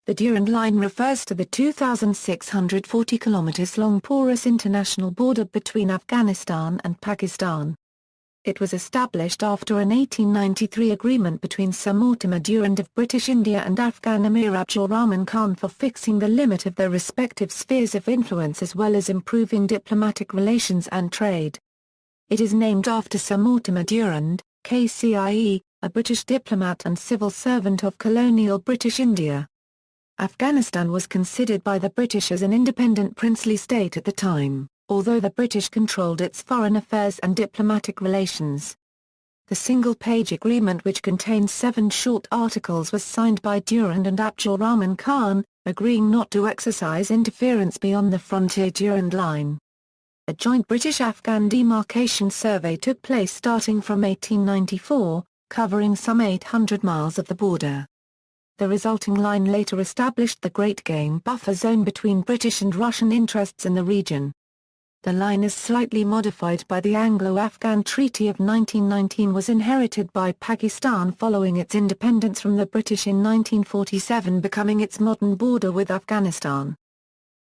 The Durand Line refers to the 2,640 km long porous international border between Afghanistan and Pakistan. It was established after an 1893 agreement between Sir Mortimer Durand of British India and Afghan Emir Abdul Rahman Khan for fixing the limit of their respective spheres of influence as well as improving diplomatic relations and trade. It is named after Sir Mortimer Durand, KCIE, a British diplomat and civil servant of colonial British India. Afghanistan was considered by the British as an independent princely state at the time, although the British controlled its foreign affairs and diplomatic relations. The single-page agreement, which contains 7 short articles, was signed by Durand and Abdul Rahman Khan, agreeing not to exercise interference beyond the frontier Durand Line. A joint British-Afghan demarcation survey took place starting from 1894, covering some 800 miles of the border. The resulting line later established the Great Game Buffer Zone between British and Russian interests in the region. The line is slightly modified by the Anglo-Afghan Treaty of 1919, was inherited by Pakistan following its independence from the British in 1947, becoming its modern border with Afghanistan.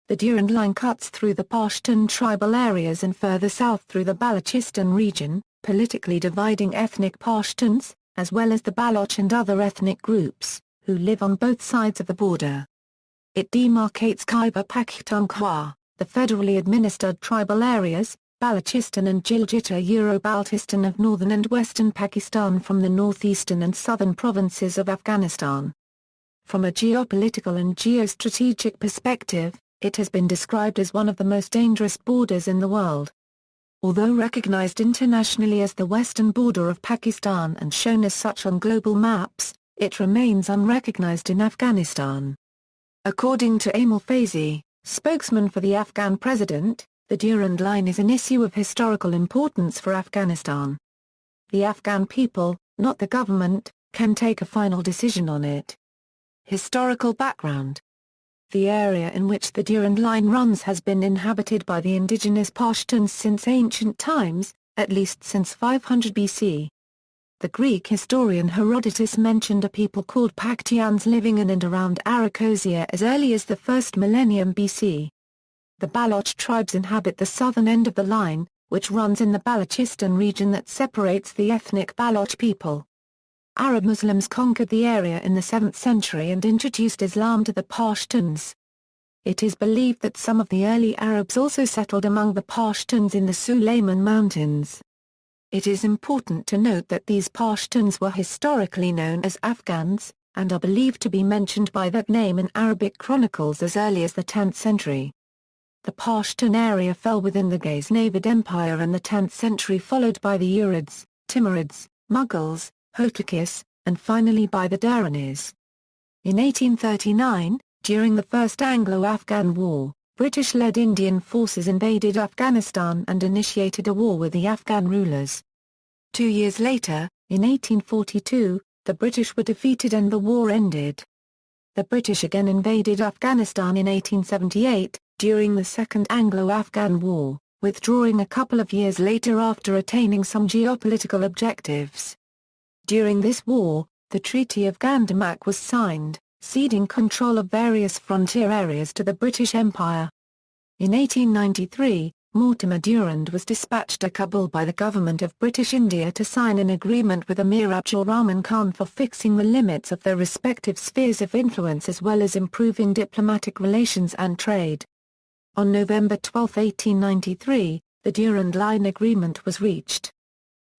The Durand Line cuts through the Pashtun tribal areas and further south through the Balochistan region, politically dividing ethnic Pashtuns, as well as the Baloch and other ethnic groups, who live on both sides of the border. It demarcates Khyber Pakhtunkhwa, the federally administered tribal areas, Balochistan and Gilgit-Baltistan of northern and western Pakistan, from the northeastern and southern provinces of Afghanistan. From a geopolitical and geostrategic perspective, it has been described as one of the most dangerous borders in the world. Although recognized internationally as the western border of Pakistan and shown as such on global maps, it remains unrecognized in Afghanistan. According to Amal Faizi, spokesman for the Afghan president, the Durand Line is an issue of historical importance for Afghanistan. The Afghan people, not the government, can take a final decision on it. Historical background. The area in which the Durand Line runs has been inhabited by the indigenous Pashtuns since ancient times, at least since 500 BC. The Greek historian Herodotus mentioned a people called Paktians living in and around Arachosia as early as the 1st millennium BC. The Baloch tribes inhabit the southern end of the line, which runs in the Balochistan region that separates the ethnic Baloch people. Arab Muslims conquered the area in the 7th century and introduced Islam to the Pashtuns. It is believed that some of the early Arabs also settled among the Pashtuns in the Sulayman Mountains. It is important to note that these Pashtuns were historically known as Afghans, and are believed to be mentioned by that name in Arabic chronicles as early as the 10th century. The Pashtun area fell within the Ghaznavid Empire in the 10th century, followed by the Urids, Timurids, Mughals, Hotakis, and finally by the Duranis. In 1839, during the First Anglo-Afghan War, British-led Indian forces invaded Afghanistan and initiated a war with the Afghan rulers. 2 years later, in 1842, the British were defeated and the war ended. The British again invaded Afghanistan in 1878, during the Second Anglo-Afghan War, withdrawing a couple of years later after attaining some geopolitical objectives. During this war, the Treaty of Gandamak was signed, ceding control of various frontier areas to the British Empire. In 1893, Mortimer Durand was dispatched to Kabul by the government of British India to sign an agreement with Emir Abdul Rahman Khan for fixing the limits of their respective spheres of influence as well as improving diplomatic relations and trade. On November 12, 1893, the Durand Line agreement was reached.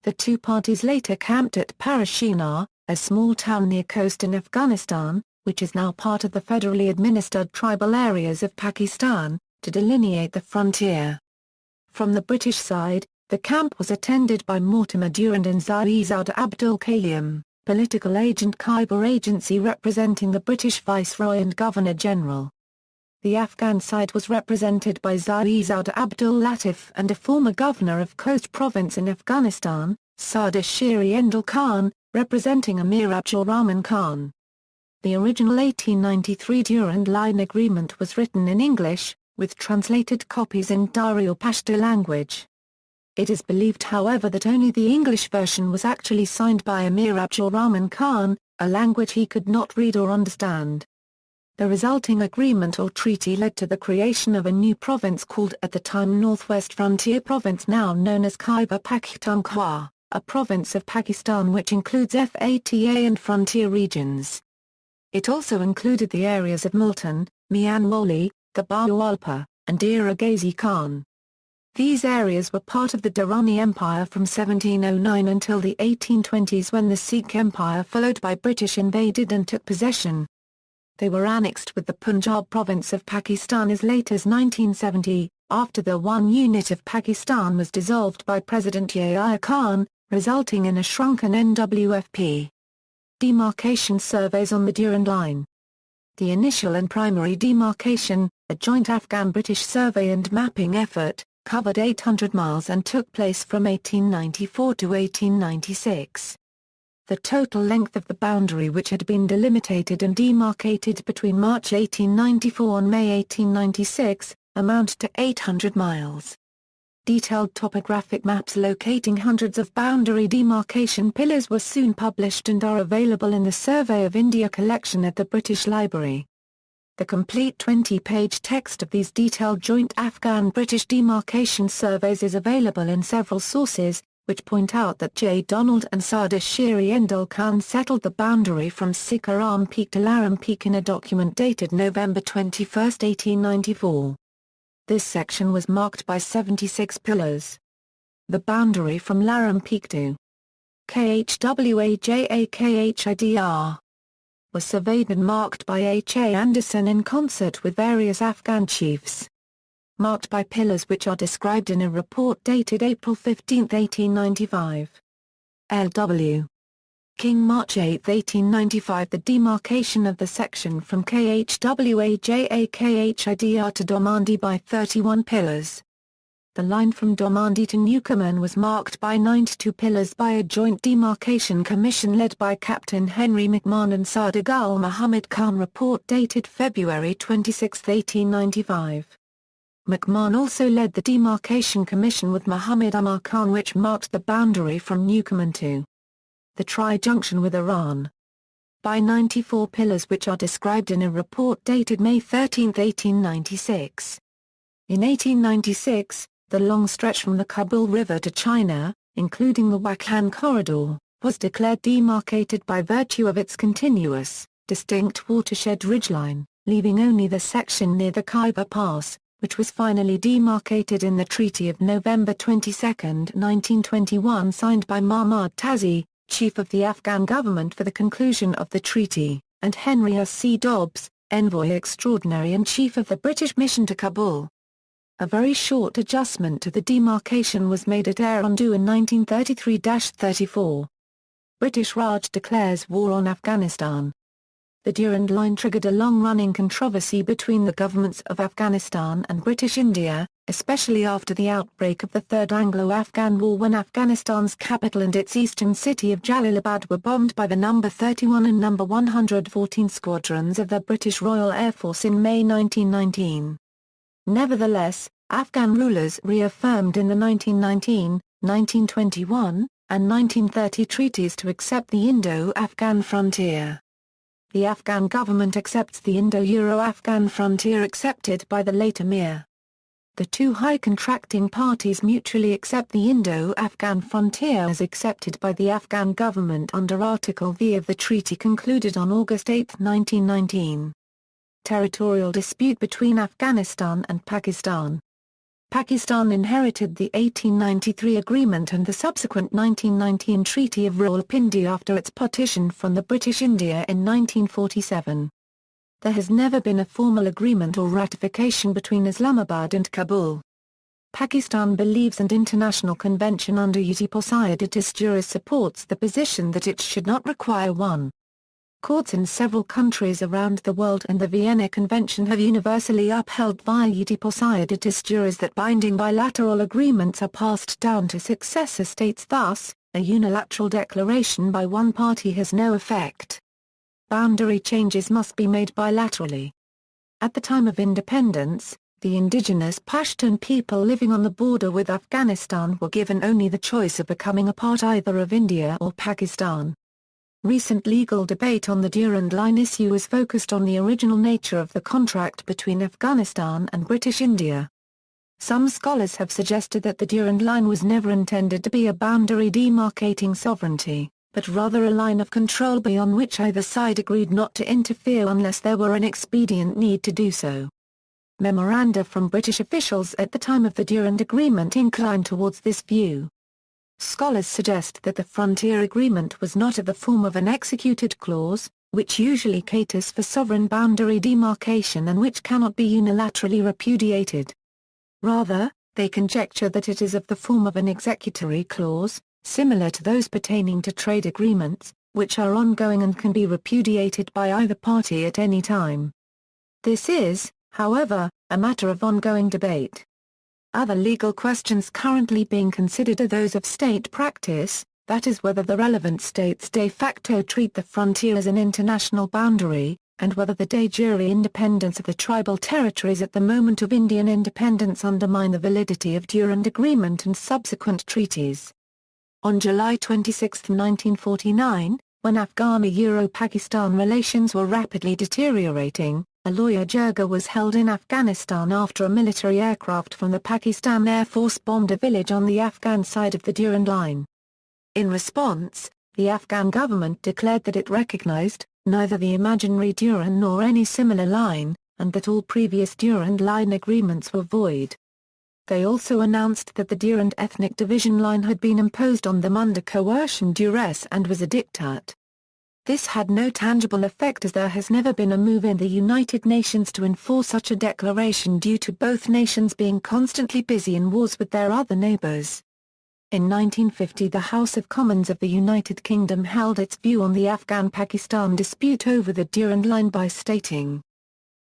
The two parties later camped at Parashinar, a small town near coast in Afghanistan, which is now part of the federally administered tribal areas of Pakistan, to delineate the frontier. From the British side, the camp was attended by Mortimer Durand and Za'izad Abdul Qayyum, political agent Khyber Agency representing the British Viceroy and Governor-General. The Afghan side was represented by Za'izad Abdul Latif and a former governor of Khost province in Afghanistan, Sada Shiri Endul Khan, representing Emir Abdul Rahman Khan. The original 1893 Durand Line agreement was written in English, with translated copies in Dari or Pashto language. It is believed, however, that only the English version was actually signed by Emir Abdul Rahman Khan, a language he could not read or understand. The resulting agreement or treaty led to the creation of a new province called at the time Northwest Frontier Province, now known as Khyber Pakhtunkhwa, a province of Pakistan which includes FATA and frontier regions. It also included the areas of Multan, Mianwali, Gabarwalpur, and Dera Ghazi Khan. These areas were part of the Durrani Empire from 1709 until the 1820s, when the Sikh Empire followed by British invaded and took possession. They were annexed with the Punjab province of Pakistan as late as 1970, after the one unit of Pakistan was dissolved by President Yahya Khan, resulting in a shrunken NWFP. Demarcation surveys on the Durand Line. The initial and primary demarcation, a joint Afghan-British survey and mapping effort, covered 800 miles and took place from 1894 to 1896. The total length of the boundary which had been delimitated and demarcated between March 1894 and May 1896, amounted to 800 miles. Detailed topographic maps locating hundreds of boundary demarcation pillars were soon published and are available in the Survey of India collection at the British Library. The complete 20-page text of these detailed joint Afghan-British demarcation surveys is available in several sources, which point out that J. Donald and Sardar Shiri Endul Khan settled the boundary from Sikaram Peak to Laram Peak in a document dated November 21, 1894. This section was marked by 76 pillars. The boundary from Laram Peak to Khwajakhidr was surveyed and marked by H. A. Anderson in concert with various Afghan chiefs. Marked by pillars which are described in a report dated April 15, 1895. L.W. King March 8, 1895. The demarcation of the section from Khwajakhidr to Domandi by 31 pillars. The line from Domandi to Newcomen was marked by 92 pillars by a joint demarcation commission led by Captain Henry McMahon and Sardar Gul Muhammad Khan. Report dated February 26, 1895. McMahon also led the demarcation commission with Muhammad Umar Khan, which marked the boundary from Newcomen to the Tri-Junction with Iran by 94 pillars which are described in a report dated May 13, 1896. In 1896, the long stretch from the Kabul River to China, including the Wakhan Corridor, was declared demarcated by virtue of its continuous, distinct watershed ridgeline, leaving only the section near the Khyber Pass, which was finally demarcated in the Treaty of November 22, 1921, signed by Mahmud Tazi, chief of the Afghan government for the conclusion of the treaty, and Henry S. C. Dobbs, envoy extraordinary and chief of the British mission to Kabul. A very short adjustment to the demarcation was made at Erundu in 1933-34. British Raj declares war on Afghanistan. The Durand Line triggered a long-running controversy between the governments of Afghanistan and British India, especially after the outbreak of the Third Anglo-Afghan War, when Afghanistan's capital and its eastern city of Jalalabad were bombed by the No. 31 and No. 114 squadrons of the British Royal Air Force in May 1919. Nevertheless, Afghan rulers reaffirmed in the 1919, 1921, and 1930 treaties to accept the Indo-Afghan frontier. The Afghan government accepts the Indo-Euro-Afghan frontier accepted by the late Emir. The two high contracting parties mutually accept the Indo-Afghan frontier as accepted by the Afghan government under Article V of the treaty concluded on August 8, 1919. Territorial dispute between Afghanistan and Pakistan. Pakistan inherited the 1893 agreement and the subsequent 1919 Treaty of Rawalpindi after its partition from the British India in 1947. There has never been a formal agreement or ratification between Islamabad and Kabul. Pakistan believes and international convention under Uti Posidetis Juris supports the position that it should not require one. Courts in several countries around the world and the Vienna Convention have universally upheld via Uti Posidetis Juris that binding bilateral agreements are passed down to successor states. Thus, a unilateral declaration by one party has no effect. Boundary changes must be made bilaterally. At the time of independence, the indigenous Pashtun people living on the border with Afghanistan were given only the choice of becoming a part either of India or Pakistan. Recent legal debate on the Durand Line issue is focused on the original nature of the contract between Afghanistan and British India. Some scholars have suggested that the Durand Line was never intended to be a boundary demarcating sovereignty, but rather a line of control beyond which either side agreed not to interfere unless there were an expedient need to do so. Memoranda from British officials at the time of the Durand Agreement incline towards this view. Scholars suggest that the frontier agreement was not of the form of an executed clause, which usually caters for sovereign boundary demarcation and which cannot be unilaterally repudiated. Rather, they conjecture that it is of the form of an executory clause, similar to those pertaining to trade agreements, which are ongoing and can be repudiated by either party at any time. This is, however, a matter of ongoing debate. Other legal questions currently being considered are those of state practice, that is whether the relevant states de facto treat the frontier as an international boundary, and whether the de jure independence of the tribal territories at the moment of Indian independence undermine the validity of Durand Agreement and subsequent treaties. On July 26, 1949, when Afghani-Euro-Pakistan relations were rapidly deteriorating, a lawyer Jirga was held in Afghanistan after a military aircraft from the Pakistan Air Force bombed a village on the Afghan side of the Durand Line. In response, the Afghan government declared that it recognized neither the imaginary Durand nor any similar line, and that all previous Durand Line agreements were void. They also announced that the Durand ethnic division line had been imposed on them under coercion duress and was a diktat. This had no tangible effect as there has never been a move in the United Nations to enforce such a declaration due to both nations being constantly busy in wars with their other neighbours. In 1950 the House of Commons of the United Kingdom held its view on the Afghan-Pakistan dispute over the Durand Line by stating,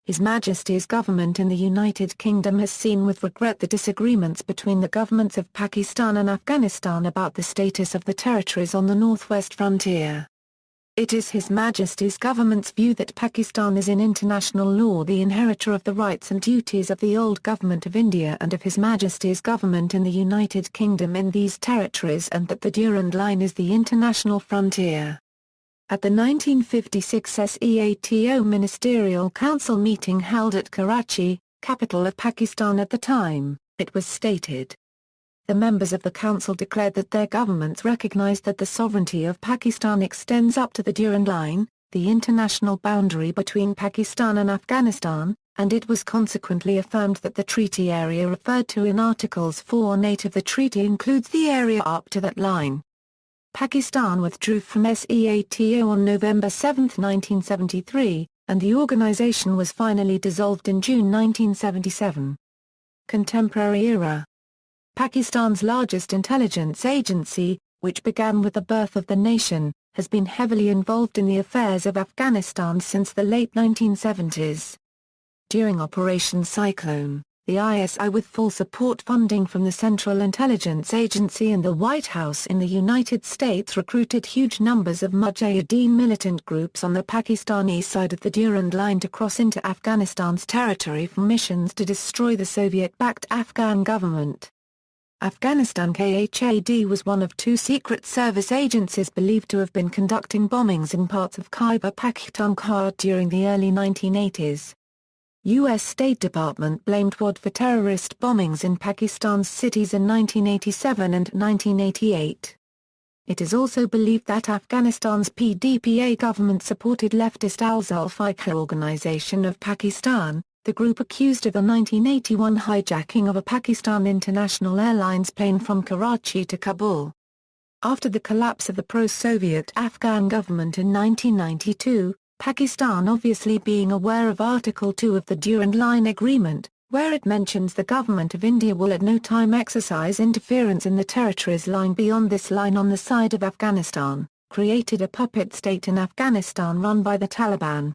His Majesty's government in the United Kingdom has seen with regret the disagreements between the governments of Pakistan and Afghanistan about the status of the territories on the northwest frontier. It is His Majesty's government's view that Pakistan is in international law the inheritor of the rights and duties of the old government of India and of His Majesty's government in the United Kingdom in these territories and that the Durand Line is the international frontier. At the 1956 SEATO Ministerial Council meeting held at Karachi, capital of Pakistan at the time, it was stated, the members of the council declared that their governments recognized that the sovereignty of Pakistan extends up to the Durand Line, the international boundary between Pakistan and Afghanistan, and it was consequently affirmed that the treaty area referred to in Articles 4 and 8 of the treaty includes the area up to that line. Pakistan withdrew from SEATO on November 7, 1973, and the organization was finally dissolved in June 1977. Contemporary era. Pakistan's largest intelligence agency, which began with the birth of the nation, has been heavily involved in the affairs of Afghanistan since the late 1970s. During Operation Cyclone, the ISI with full support funding from the Central Intelligence Agency and the White House in the United States recruited huge numbers of Mujahideen militant groups on the Pakistani side of the Durand Line to cross into Afghanistan's territory for missions to destroy the Soviet-backed Afghan government. Afghanistan KHAD was one of two Secret Service agencies believed to have been conducting bombings in parts of Khyber Pakhtunkhwa during the early 1980s. U.S. State Department blamed WAD for terrorist bombings in Pakistan's cities in 1987 and 1988. It is also believed that Afghanistan's PDPA government-supported leftist Al-Zulfikar Organization of Pakistan, the group accused of the 1981 hijacking of a Pakistan International Airlines plane from Karachi to Kabul. After the collapse of the pro-Soviet Afghan government in 1992, Pakistan obviously being aware of Article 2 of the Durand Line Agreement, where it mentions the government of India will at no time exercise interference in the territories lying beyond this line on the side of Afghanistan, created a puppet state in Afghanistan run by the Taliban.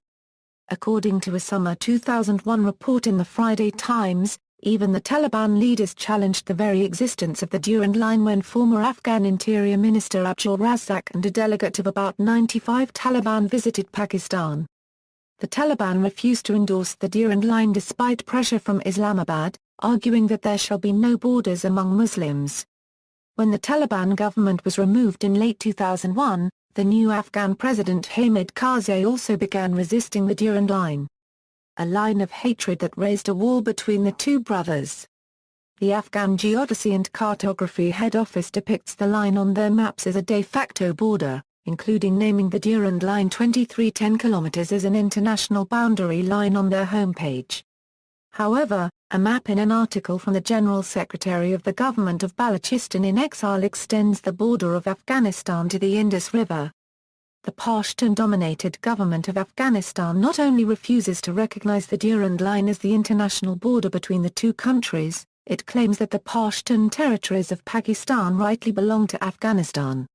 According to a summer 2001 report in the Friday Times, even the Taliban leaders challenged the very existence of the Durand Line when former Afghan Interior Minister Abdul Razzaq and a delegate of about 95 Taliban visited Pakistan. The Taliban refused to endorse the Durand Line despite pressure from Islamabad, arguing that there shall be no borders among Muslims. When the Taliban government was removed in late 2001, the new Afghan President Hamid Karzai also began resisting the Durand Line, a line of hatred that raised a war between the two brothers. The Afghan Geodesy and Cartography Head Office depicts the line on their maps as a de facto border, including naming the Durand Line 2310 km as an international boundary line on their homepage. However, a map in an article from the General Secretary of the Government of Balochistan in exile extends the border of Afghanistan to the Indus River. The Pashtun-dominated government of Afghanistan not only refuses to recognize the Durand Line as the international border between the two countries, it claims that the Pashtun territories of Pakistan rightly belong to Afghanistan.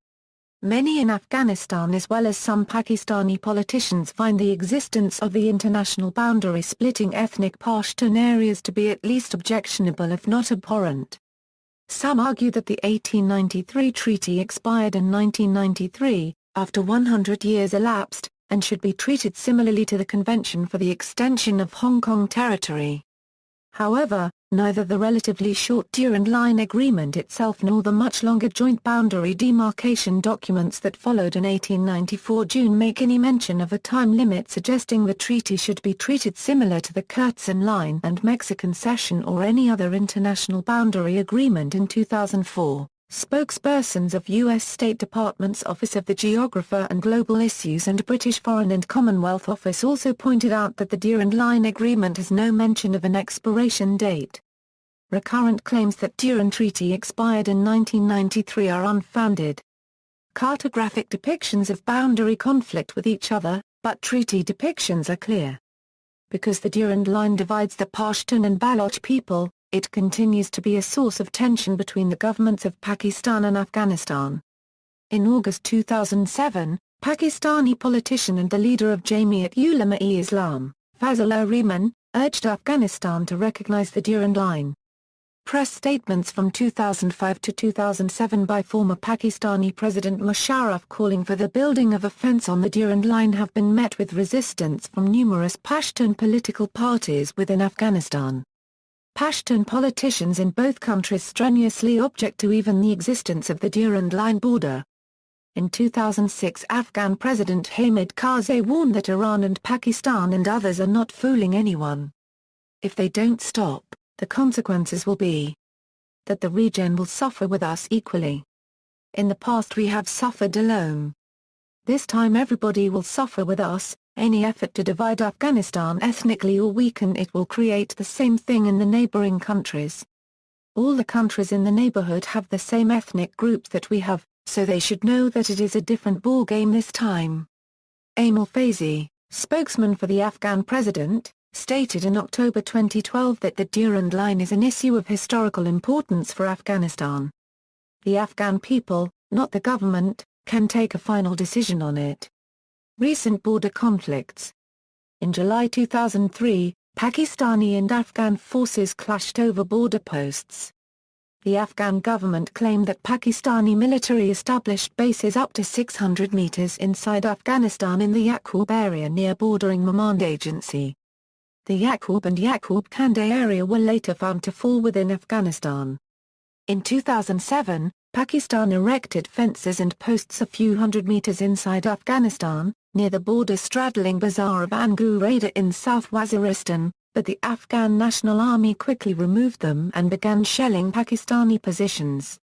Many in Afghanistan as well as some Pakistani politicians find the existence of the international boundary splitting ethnic Pashtun areas to be at least objectionable if not abhorrent. Some argue that the 1893 treaty expired in 1993, after 100 years elapsed, and should be treated similarly to the Convention for the Extension of Hong Kong Territory. However, neither the relatively short Durand Line Agreement itself nor the much longer joint boundary demarcation documents that followed in 1894 June make any mention of a time limit suggesting the treaty should be treated similar to the Kurtzon Line and Mexican Cession or any other international boundary agreement in 2004. Spokespersons of U.S. State Department's Office of the Geographer and Global Issues and British Foreign and Commonwealth Office also pointed out that the Durand Line Agreement has no mention of an expiration date. Recurrent claims that Durand Treaty expired in 1993 are unfounded. Cartographic depictions of boundary conflict with each other, but treaty depictions are clear. Because the Durand Line divides the Pashtun and Baloch people, it continues to be a source of tension between the governments of Pakistan and Afghanistan. In August 2007, Pakistani politician and the leader of Jamiat Ulema-e-Islam, Fazlur Rehman, urged Afghanistan to recognize the Durand Line. Press statements from 2005 to 2007 by former Pakistani President Musharraf calling for the building of a fence on the Durand Line have been met with resistance from numerous Pashtun political parties within Afghanistan. Pashtun politicians in both countries strenuously object to even the existence of the Durand Line border. In 2006 Afghan President Hamid Karzai warned that Iran and Pakistan and others are not fooling anyone. If they don't stop, the consequences will be that the region will suffer with us equally. In the past we have suffered alone. This time everybody will suffer with us. Any effort to divide Afghanistan ethnically or weaken it will create the same thing in the neighboring countries. All the countries in the neighborhood have the same ethnic groups that we have, so they should know that it is a different ballgame this time. Amal Faizi, spokesman for the Afghan president, stated in October 2012 that the Durand Line is an issue of historical importance for Afghanistan. The Afghan people, not the government, can take a final decision on it. Recent border conflicts. In July 2003, Pakistani and Afghan forces clashed over border posts. The Afghan government claimed that Pakistani military established bases up to 600 meters inside Afghanistan in the Yaqub area near bordering Mamand Agency. The Yaqub and Yaqub Kanday area were later found to fall within Afghanistan. In 2007, Pakistan erected fences and posts a few hundred meters inside Afghanistan, near the border straddling Bazaar of Angurada in South Waziristan, but the Afghan National Army quickly removed them and began shelling Pakistani positions.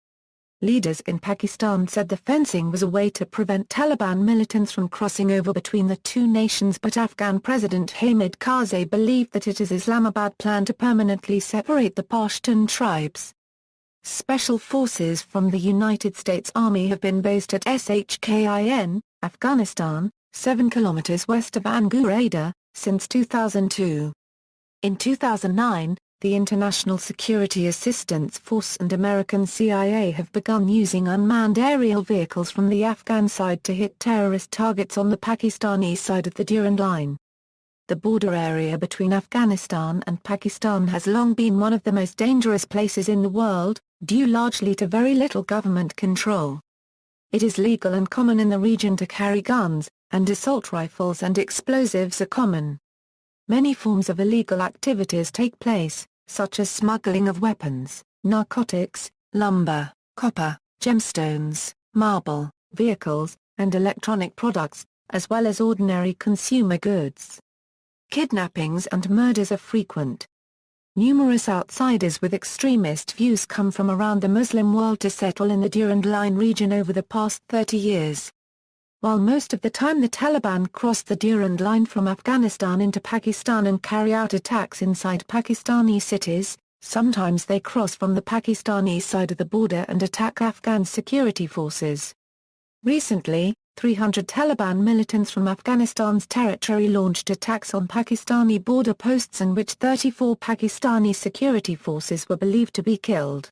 Leaders in Pakistan said the fencing was a way to prevent Taliban militants from crossing over between the two nations, but Afghan President Hamid Karzai believed that it is Islamabad's plan to permanently separate the Pashtun tribes. Special forces from the United States Army have been based at Shkin, Afghanistan, 7 kilometers west of Angurada, since 2002. In 2009, the International Security Assistance Force and American CIA have begun using unmanned aerial vehicles from the Afghan side to hit terrorist targets on the Pakistani side of the Durand Line. The border area between Afghanistan and Pakistan has long been one of the most dangerous places in the world, due largely to very little government control. It is legal and common in the region to carry guns, and assault rifles and explosives are common. Many forms of illegal activities take place, such as smuggling of weapons, narcotics, lumber, copper, gemstones, marble, vehicles, and electronic products, as well as ordinary consumer goods. Kidnappings and murders are frequent. Numerous outsiders with extremist views come from around the Muslim world to settle in the Durand Line region over the past 30 years. While most of the time the Taliban cross the Durand Line from Afghanistan into Pakistan and carry out attacks inside Pakistani cities, sometimes they cross from the Pakistani side of the border and attack Afghan security forces. Recently, 300 Taliban militants from Afghanistan's territory launched attacks on Pakistani border posts in which 34 Pakistani security forces were believed to be killed.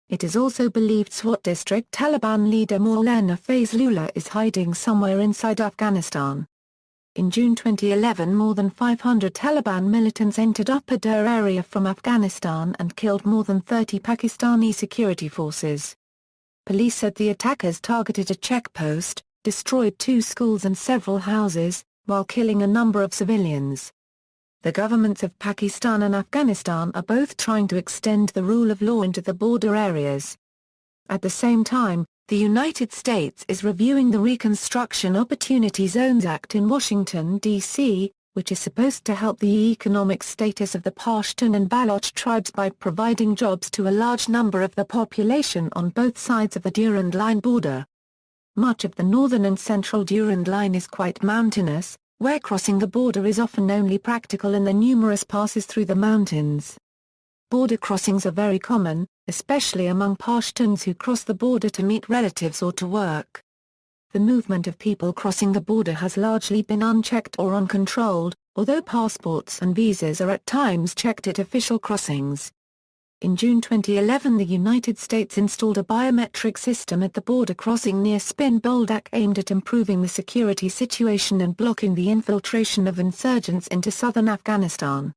It is also believed Swat district Taliban leader Maulana Fazlullah is hiding somewhere inside Afghanistan. In June 2011, more than 500 Taliban militants entered Upper Dur area from Afghanistan and killed more than 30 Pakistani security forces. Police said the attackers targeted a checkpost, destroyed 2 schools and several houses, while killing a number of civilians. The governments of Pakistan and Afghanistan are both trying to extend the rule of law into the border areas. At the same time, the United States is reviewing the Reconstruction Opportunity Zones Act in Washington, D.C., which is supposed to help the economic status of the Pashtun and Baloch tribes by providing jobs to a large number of the population on both sides of the Durand Line border. Much of the northern and central Durand Line is quite mountainous, where crossing the border is often only practical in the numerous passes through the mountains. Border crossings are very common, especially among Pashtuns who cross the border to meet relatives or to work. The movement of people crossing the border has largely been unchecked or uncontrolled, although passports and visas are at times checked at official crossings. In June 2011, the United States installed a biometric system at the border crossing near Spin Boldak aimed at improving the security situation and blocking the infiltration of insurgents into southern Afghanistan.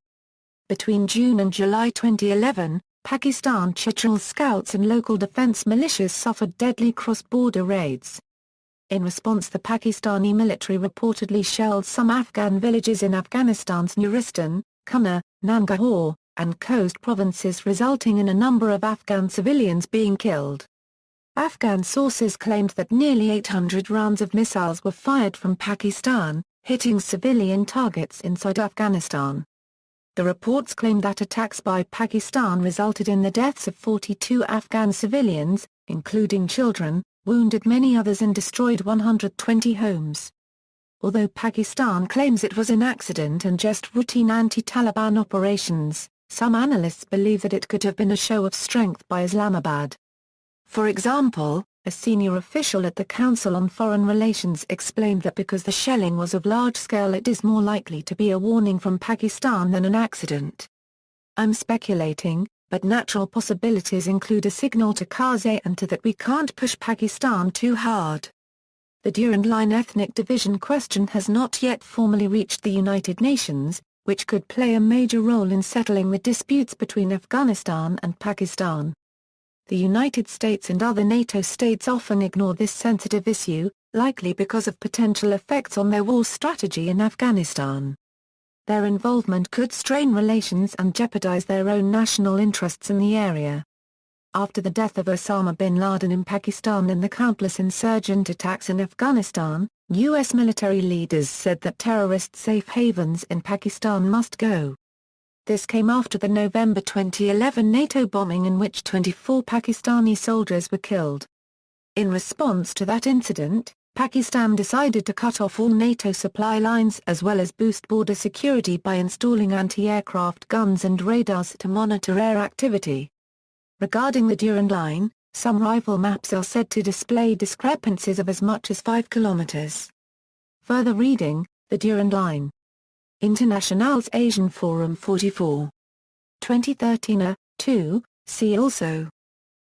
Between June and July 2011, Pakistan Chitral scouts and local defense militias suffered deadly cross-border raids. In response, the Pakistani military reportedly shelled some Afghan villages in Afghanistan's Nuristan, Kunar, Nangarhar, and coast provinces, resulting in a number of Afghan civilians being killed. Afghan sources claimed that nearly 800 rounds of missiles were fired from Pakistan, hitting civilian targets inside Afghanistan. The reports claimed that attacks by Pakistan resulted in the deaths of 42 Afghan civilians, including children, wounded many others and destroyed 120 homes. Although Pakistan claims it was an accident and just routine anti-Taliban operations, some analysts believe that it could have been a show of strength by Islamabad. For example, a senior official at the Council on Foreign Relations explained that because the shelling was of large scale, it is more likely to be a warning from Pakistan than an accident. I'm speculating, but natural possibilities include a signal to Karzai and to that we can't push Pakistan too hard. The Durand Line ethnic division question has not yet formally reached the United Nations, which could play a major role in settling the disputes between Afghanistan and Pakistan. The United States and other NATO states often ignore this sensitive issue, likely because of potential effects on their war strategy in Afghanistan. Their involvement could strain relations and jeopardize their own national interests in the area. After the death of Osama bin Laden in Pakistan and the countless insurgent attacks in Afghanistan, U.S. military leaders said that terrorist safe havens in Pakistan must go. This came after the November 2011 NATO bombing in which 24 Pakistani soldiers were killed. In response to that incident, Pakistan decided to cut off all NATO supply lines as well as boost border security by installing anti-aircraft guns and radars to monitor air activity. Regarding the Durand Line, some rival maps are said to display discrepancies of as much as 5 kilometers. Further reading, the Durand Line. International's Asian Forum 44. 2013 2, see also.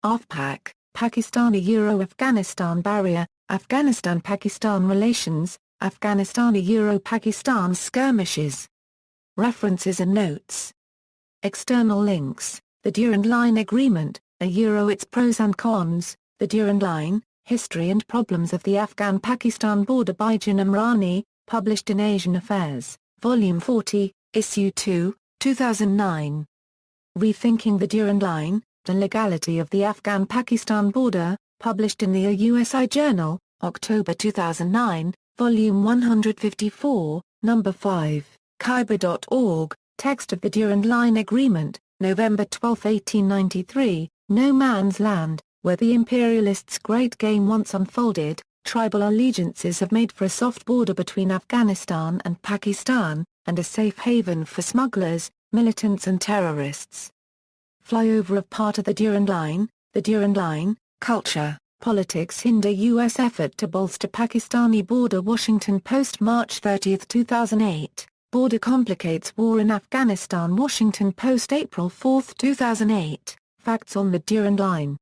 AFPAC, Pakistani-Euro-Afghanistan barrier, Afghanistan-Pakistan relations, Afghanistani-Euro-Pakistan skirmishes. References and notes. External links, The Durand Line Agreement, its pros and cons, The Durand Line, History and Problems of the Afghan-Pakistan Border by Janam Rani, published in Asian Affairs, Volume 40, Issue 2, 2009. Rethinking the Durand Line, The Legality of the Afghan-Pakistan Border, published in the USI Journal, October 2009, Volume 154, Number 5, Khyber.org, Text of the Durand Line Agreement, November 12, 1893, No Man's Land, where the imperialists' great game once unfolded, tribal allegiances have made for a soft border between Afghanistan and Pakistan, and a safe haven for smugglers, militants and terrorists. Flyover of part of the Durand Line, culture, politics hinder U.S. effort to bolster Pakistani border. Washington Post, March 30, 2008, border complicates war in Afghanistan. Washington Post, April 4, 2008, facts on the Durand Line.